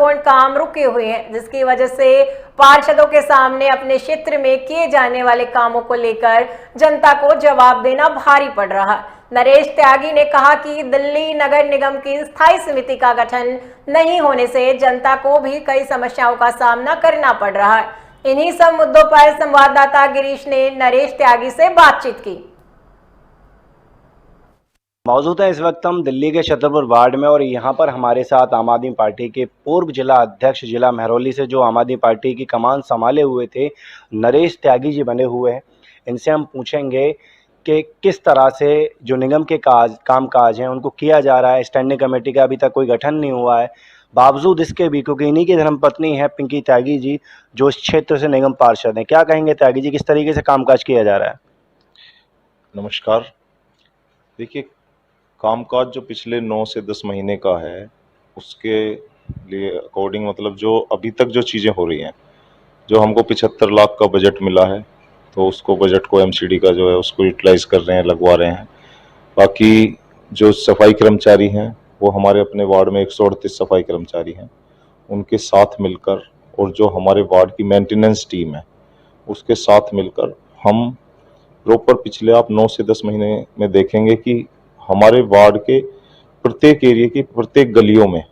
महत्वपूर्ण काम रुके हुए हैं, जिसकी वजह से पार्षदों के सामने अपने क्षेत्र में किए जाने वाले कामों को लेकर जनता को जवाब देना भारी पड़ रहा है। नरेश त्यागी ने कहा कि दिल्ली नगर निगम की स्थायी समिति का गठन नहीं होने से जनता को भी कई समस्याओं का सामना करना पड़ रहा है। इन्हीं सब मुद्दों पर संवाददाता गिरीश ने नरेश त्यागी से बातचीत की। मौजूद है इस वक्त हम दिल्ली के छतरपुर वार्ड में, और यहाँ पर हमारे साथ आम आदमी पार्टी के पूर्व जिला अध्यक्ष जिला महरौली से जो आम आदमी पार्टी की कमान संभाले हुए थे नरेश त्यागी जी बने हुए हैं। इनसे हम पूछेंगे कि किस तरह से जो निगम के कामकाज हैं उनको किया जा रहा है। स्टैंडिंग कमेटी का अभी तक कोई गठन नहीं हुआ है, बावजूद इसके भी, क्योंकि इन्हीं की धर्मपत्नी है पिंकी त्यागी जी जो इस क्षेत्र से निगम पार्षद हैं। क्या कहेंगे त्यागी जी, किस तरीके से कामकाज किया जा रहा है? नमस्कार। देखिए, कामकाज जो पिछले 9 से 10 महीने का है उसके लिए अकॉर्डिंग, मतलब जो अभी तक जो चीज़ें हो रही हैं, जो हमको 75 लाख का बजट मिला है तो उसको बजट को एमसीडी का जो है उसको यूटिलाइज कर रहे हैं, लगवा रहे हैं। बाकी जो सफाई कर्मचारी हैं वो हमारे अपने वार्ड में 138 सफाई कर्मचारी हैं, उनके साथ मिलकर, और जो हमारे वार्ड की मेंटेनेंस टीम है उसके साथ मिलकर हम प्रॉपर पिछले आप 9 से 10 महीने में देखेंगे कि हमारे वार्ड के प्रत्येक एरिया की प्रत्येक गलियों में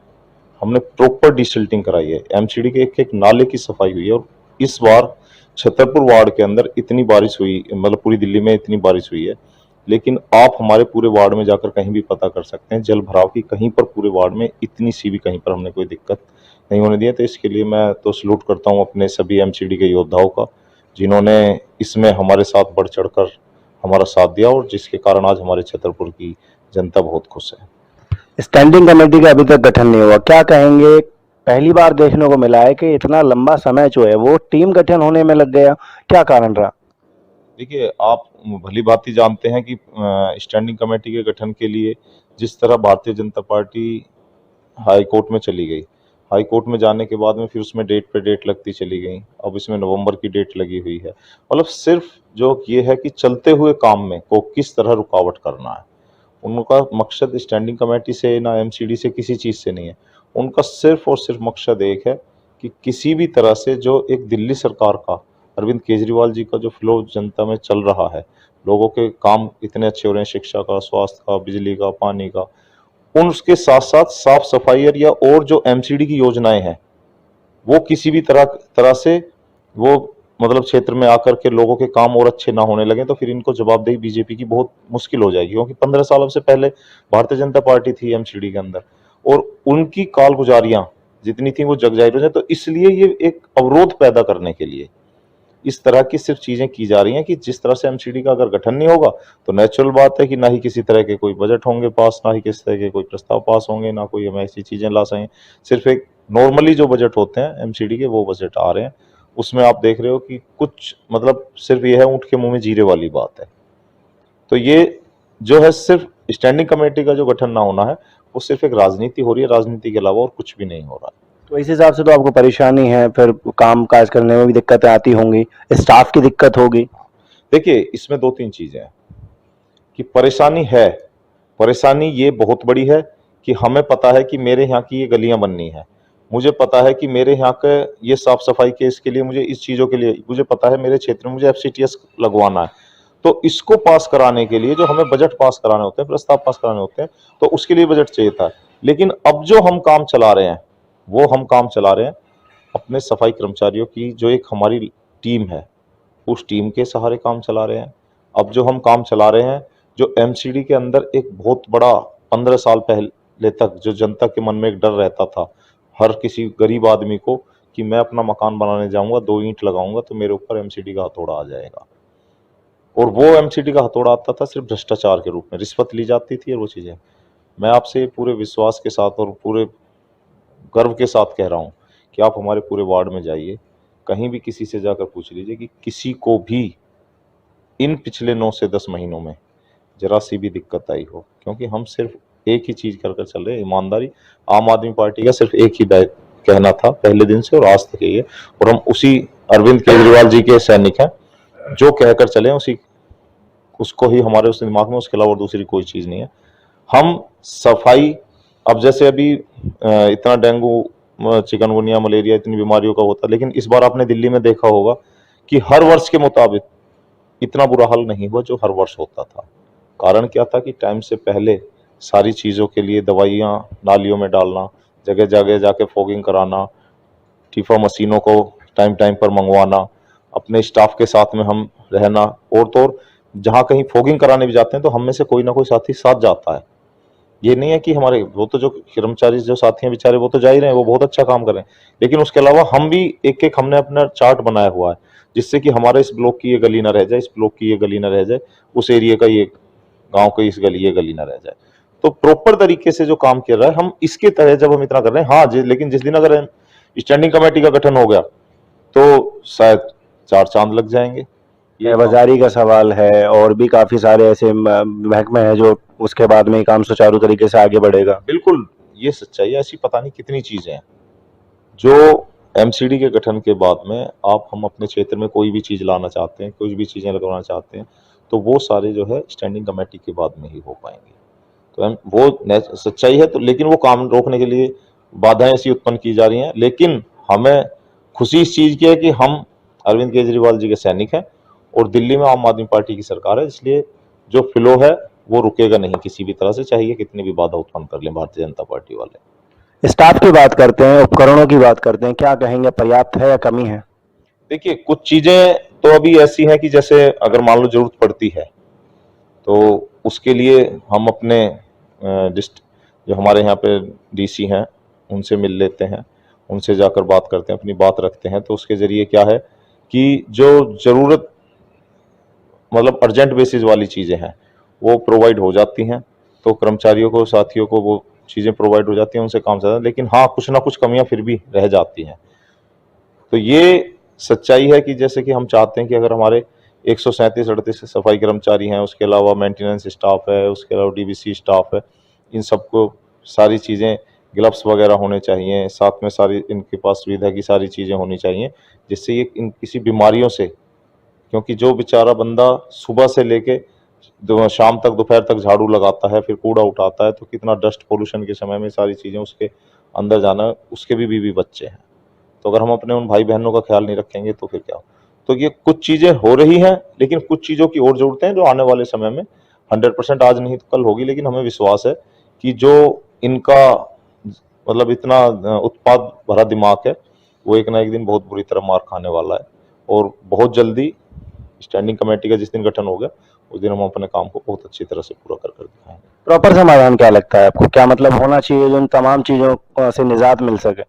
हमने प्रॉपर डिसिल्टिंग कराई है। एमसीडी के एक एक नाले की सफाई हुई है। और इस बार छतरपुर वार्ड के अंदर इतनी बारिश हुई, मतलब पूरी दिल्ली में इतनी बारिश हुई है, लेकिन आप हमारे पूरे वार्ड में जाकर कहीं भी पता कर सकते हैं जल भराव की कहीं पर पूरे वार्ड में इतनी सी भी कहीं पर हमने कोई दिक्कत नहीं होने दी है। तो इसके लिए मैं तो सलूट करता हूँ अपने सभी एमसीडी के योद्धाओं का, जिन्होंने इसमें हमारे साथ बढ़ चढ़कर हमारा साथ दिया और जिसके कारण आज हमारे छतरपुर की जनता बहुत खुश है। स्टैंडिंग कमेटी का अभी तक गठन नहीं हुआ, क्या कहेंगे? पहली बार देखने को मिला है कि इतना लंबा समय जो है वो टीम गठन होने में लग गया, क्या कारण रहा? देखिए, आप भली भांति जानते हैं कि स्टैंडिंग कमेटी के गठन के लिए जिस तरह Bharatiya Janata party high court में चली गई, हाई कोर्ट में जाने के बाद में फिर उसमें डेट पे डेट लगती चली गई, अब इसमें नवंबर की डेट लगी हुई है। मतलब सिर्फ जो ये है कि चलते हुए काम में को किस तरह रुकावट करना है, उनका मकसद स्टैंडिंग कमेटी से ना एमसीडी से किसी चीज़ से नहीं है। उनका सिर्फ और सिर्फ मकसद एक है कि किसी भी तरह से जो एक दिल्ली सरकार का, अरविंद केजरीवाल जी का जो फ्लो जनता में चल रहा है, लोगों के काम इतने अच्छे हो रहे हैं, शिक्षा का, स्वास्थ्य का, बिजली का, पानी का, उसके साथ साथ साफ सफाई या और जो एमसीडी की योजनाएं हैं वो किसी भी तरह से वो मतलब क्षेत्र में आकर के लोगों के काम और अच्छे ना होने लगे तो फिर इनको जवाबदेही बीजेपी की बहुत मुश्किल हो जाएगी। क्योंकि 15 सालों से पहले भारतीय जनता पार्टी थी एमसीडी के अंदर और उनकी कालगुजारियां जितनी थी वो जग जाहिर हो जाए। तो इसलिए ये एक अवरोध पैदा करने के लिए इस तरह की सिर्फ चीजें की जा रही हैं कि जिस तरह से एमसीडी का अगर गठन नहीं होगा तो नेचुरल बात है कि ना ही किसी तरह के कोई बजट होंगे पास, ना ही किसी तरह के कोई प्रस्ताव पास होंगे, ना कोई हम ऐसी चीजें ला सकें। सिर्फ एक नॉर्मली जो बजट होते हैं एमसीडी के वो बजट आ रहे हैं, उसमें आप देख रहे हो कि कुछ मतलब सिर्फ ये है ऊंट के मुंह में जीरे वाली बात है। तो ये जो है सिर्फ स्टैंडिंग कमेटी का जो गठन ना होना है वो सिर्फ एक राजनीति हो रही है, राजनीति के अलावा और कुछ भी नहीं हो रहा है। तो इस हिसाब से तो आपको परेशानी है, फिर काम काज करने में भी दिक्कतें आती होंगी, स्टाफ की दिक्कत होगी। देखिए, इसमें 2-3 चीजें हैं कि परेशानी है। परेशानी ये बहुत बड़ी है कि हमें पता है कि मेरे यहाँ की ये गलियां बननी है, मुझे पता है कि मेरे यहाँ के ये साफ सफाई के इसके लिए मुझे इस चीजों के लिए मुझे पता है मेरे क्षेत्र में मुझे एफसीटीएस लगवाना है। तो इसको पास कराने के लिए जो हमें बजट पास कराने होते हैं, प्रस्ताव पास कराने होते हैं, तो उसके लिए बजट चाहिए था। लेकिन अब जो हम काम चला रहे हैं वो हम काम चला रहे हैं अपने सफाई कर्मचारियों की जो एक हमारी टीम है उस टीम के सहारे काम चला रहे हैं। अब जो हम काम चला रहे हैं जो एमसीडी के अंदर एक बहुत बड़ा 15 साल पहले तक जो जनता के मन में एक डर रहता था हर किसी गरीब आदमी को कि मैं अपना मकान बनाने जाऊंगा, 2 ईंट लगाऊंगा तो मेरे ऊपर एमसीडी का हथौड़ा आ जाएगा। और वो एमसीडी का हथौड़ा आता था सिर्फ भ्रष्टाचार के रूप में, रिश्वत ली जाती थी और वो चीजें। मैं आपसे पूरे विश्वास के साथ और पूरे गर्व के साथ कह रहा हूं कि आप हमारे पूरे वार्ड में जाइए, कहीं भी किसी से जाकर पूछ लीजिए कि किसी को भी इन पिछले 9 से 10 महीनों में जरा सी भी दिक्कत आई हो। क्योंकि हम सिर्फ एक ही चीज कर चल रहे हैं, ईमानदारी। आम आदमी पार्टी का सिर्फ एक ही कहना था पहले दिन से और आज तक यही है, और हम उसी अरविंद केजरीवाल जी के सैनिक हैं, जो कहकर चले उसी उसको ही हमारे उस दिमाग में, उसके अलावा और दूसरी कोई चीज नहीं है। हम सफाई, अब जैसे अभी इतना डेंगू चिकनगुनिया, मलेरिया इतनी बीमारियों का होता, लेकिन इस बार आपने दिल्ली में देखा होगा कि हर वर्ष के मुताबिक इतना बुरा हाल नहीं हुआ जो हर वर्ष होता था। कारण क्या था कि टाइम से पहले सारी चीज़ों के लिए दवाइयाँ नालियों में डालना, जगह जगह जाके फॉगिंग कराना, टीफा मशीनों को टाइम टाइम पर मंगवाना, अपने स्टाफ के साथ में हम रहना, और तो और जहाँ कहीं फॉगिंग कराने भी जाते हैं तो हम में से कोई ना कोई साथी साथ जाता है। ये नहीं है कि हमारे वो तो जो कर्मचारी जो साथी हैं बेचारे वो तो जा ही रहे हैं, वो बहुत अच्छा काम कर रहे हैं, लेकिन उसके अलावा हम भी एक एक हमने अपना चार्ट बनाया हुआ है जिससे कि हमारे इस ब्लॉक की ये गली ना रह जाए, इस ब्लॉक की ये गली ना रह जाए, उस एरिया का ये गांव की इस गली ये गली ना रह जाए। तो प्रॉपर तरीके से जो काम किया रहा है हम इसके तहत जब हम इतना कर रहे हैं, हाँ लेकिन जिस दिन अगर स्टैंडिंग कमेटी का गठन हो गया तो शायद चार चांद लग जाएंगे। ये बाजारी का सवाल है और भी काफी सारे ऐसे महकमे हैं जो उसके बाद में ही काम सुचारू तरीके से आगे बढ़ेगा। बिल्कुल, ये सच्चाई है। ऐसी पता नहीं कितनी चीजें हैं जो एमसीडी के गठन के बाद में हम अपने क्षेत्र में कोई भी चीज लाना चाहते हैं, कुछ भी चीजें लगवाना चाहते हैं, तो वो सारे जो है स्टैंडिंग कमेटी के बाद में ही हो पाएंगे। तो वो सच्चाई है, तो लेकिन वो काम रोकने के लिए बाधाएं ऐसी उत्पन्न की जा रही हैं। लेकिन हमें खुशी इस चीज की है कि हम अरविंद केजरीवाल जी के सैनिक हैं और दिल्ली में आम आदमी पार्टी की सरकार है, इसलिए जो फ्लो है वो रुकेगा नहीं किसी भी तरह से, चाहिए कितनी भी बाधा उत्पन्न कर लें भारतीय जनता पार्टी वाले। स्टाफ की बात करते हैं, उपकरणों की बात करते हैं, क्या कहेंगे, पर्याप्त है या कमी है? देखिए, कुछ चीजें तो अभी ऐसी हैं कि जैसे अगर मान लो जरूरत पड़ती है तो उसके लिए हम अपने जो हमारे यहाँ पे डीसी हैं उनसे मिल लेते हैं, उनसे जाकर बात करते हैं, अपनी बात रखते हैं। तो उसके जरिए क्या है कि जो जरूरत मतलब अर्जेंट बेसिस वाली चीजें हैं वो प्रोवाइड हो जाती हैं, तो कर्मचारियों को, साथियों को वो चीजें प्रोवाइड हो जाती हैं, उनसे काम चलता है। लेकिन हाँ, कुछ ना कुछ कमियां फिर भी रह जाती हैं। तो ये सच्चाई है कि जैसे कि हम चाहते हैं कि अगर हमारे 137-38 सफाई कर्मचारी हैं, उसके अलावा मेंटेनेंस स्टाफ है, उसके अलावा डीबीसी स्टाफ है, इन सबको सारी चीज़ें, ग्लव्स वगैरह होने चाहिए, साथ में सारी इनके पास सुविधा की सारी चीज़ें होनी चाहिए, जिससे ये इन किसी बीमारियों से, क्योंकि जो बेचारा बंदा सुबह से लेके शाम तक, दोपहर तक झाड़ू लगाता है, फिर कूड़ा उठाता है, तो कितना डस्ट पोल्यूशन के समय में सारी चीज़ें उसके अंदर जाना, उसके भी बीवी बच्चे हैं। तो अगर हम अपने उन भाई बहनों का ख्याल नहीं रखेंगे तो फिर क्या हो। तो ये कुछ चीजें हो रही हैं, लेकिन कुछ चीजों की और जरूरत है जो आने वाले समय में 100% आज नहीं तो कल होगी। लेकिन हमें विश्वास है कि जो इनका मतलब इतना उत्पाद भरा दिमाग है वो एक ना एक दिन बहुत बुरी तरह मार खाने वाला है, और बहुत जल्दी स्टैंडिंग कमेटी का जिस दिन गठन हो गया उस दिन हम अपने काम को बहुत अच्छी तरह से पूरा कर दिखाएंगे। प्रॉपर समाधान क्या लगता है आपको, क्या मतलब होना चाहिए जो इन तमाम चीजों से निजात मिल सके?